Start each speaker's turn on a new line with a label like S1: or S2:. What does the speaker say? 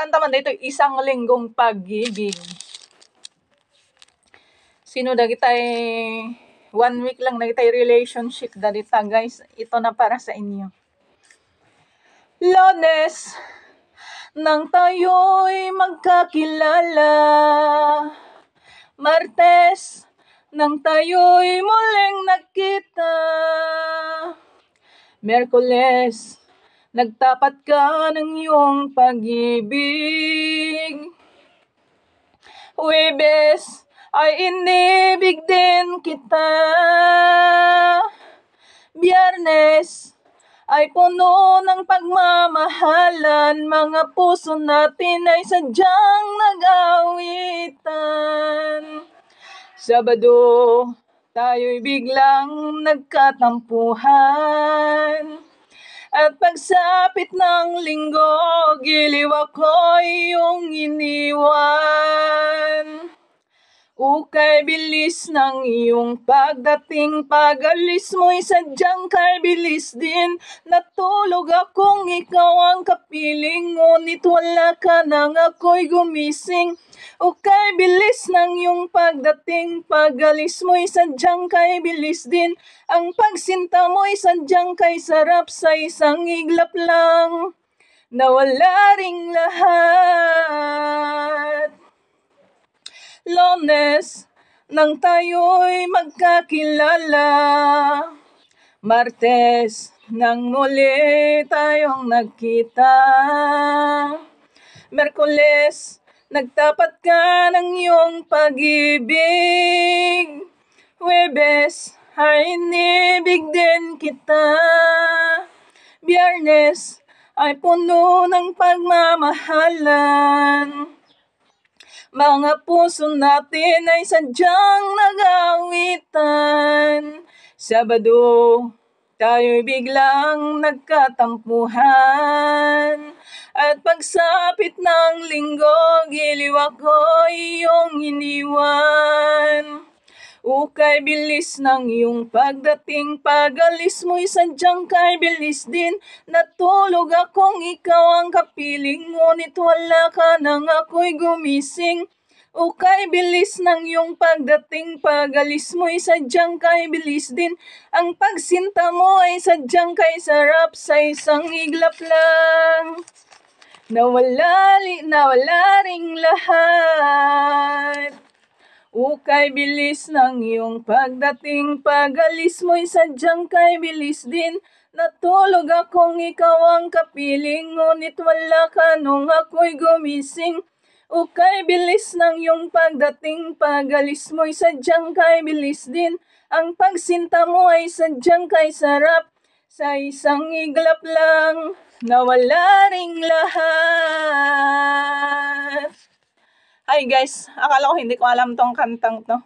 S1: kanta man dito, Isang Linggong Pag-ibig. Sino dagitay 1 week lang dagitay relationship dagita guys. Ito na para sa inyo. Lunes nang tayo'y magkakilala, Martes nang tayo'y muling nagkita, Miyerkules nagtapat ka ng iyong pag-ibig, Huwebes ay inibig din kita, Biyernes ay puno ng pagmamahalan, mga puso natin ay sadyang nag-awitan. Sabado, tayo'y biglang nagkatampuhan, at pagsapit ng Linggo, giliw ako'y iyong iniwan. Ukay bilis ng iyong pagdating, pag-alis mo'y sadyang kay bilis din. Natulog akong ikaw ang kapiling, ngunit wala ka nang ako'y gumising. Ukay bilis ng iyong pagdating, pag-alis mo'y sadyang kay bilis din. Ang pagsinta mo'y sadyang kay sarap, sa isang iglap lang nawala ring lahat. Lunes nang tayo'y magkakilala, Martes nang muli tayong nagkita, Miyerkules nagtapat ka ng iyong pag-ibig, Huwebes ay inibig din kita, Biyernes ay puno ng pagmamahalan, mga puso natin ay sadyang nag-awitan. Sabado, tayo'y biglang nagkatampuhan, at pagsapit ng Linggo, giliw ako'y iyong iniwan. Ukay bilis ng iyong pagdating, pag-alis mo'y sadyang kay bilis din. Natulog akong ikaw ang kapiling, ngunit wala ka nang ako'y gumising. Ukay bilis ng iyong pagdating, pag-alis mo'y sadyang kay bilis din. Ang pagsinta mo ay sadyang kay sarap, sa isang iglap lang nawala ring lahat. Ukay bilis ng iyong pagdating, pag-alis mo'y sadyang kay bilis din. Natulog akong ikaw ang kapiling, ngunit wala ka nung ako'y gumising. Ukay bilis ng iyong pagdating, pag-alis mo'y sadyang kay bilis din. Ang pagsinta mo ay sadyang kay sarap, sa isang iglap lang nawala ring lahat. Hi guys, akala ko hindi ko alam tong kantang to.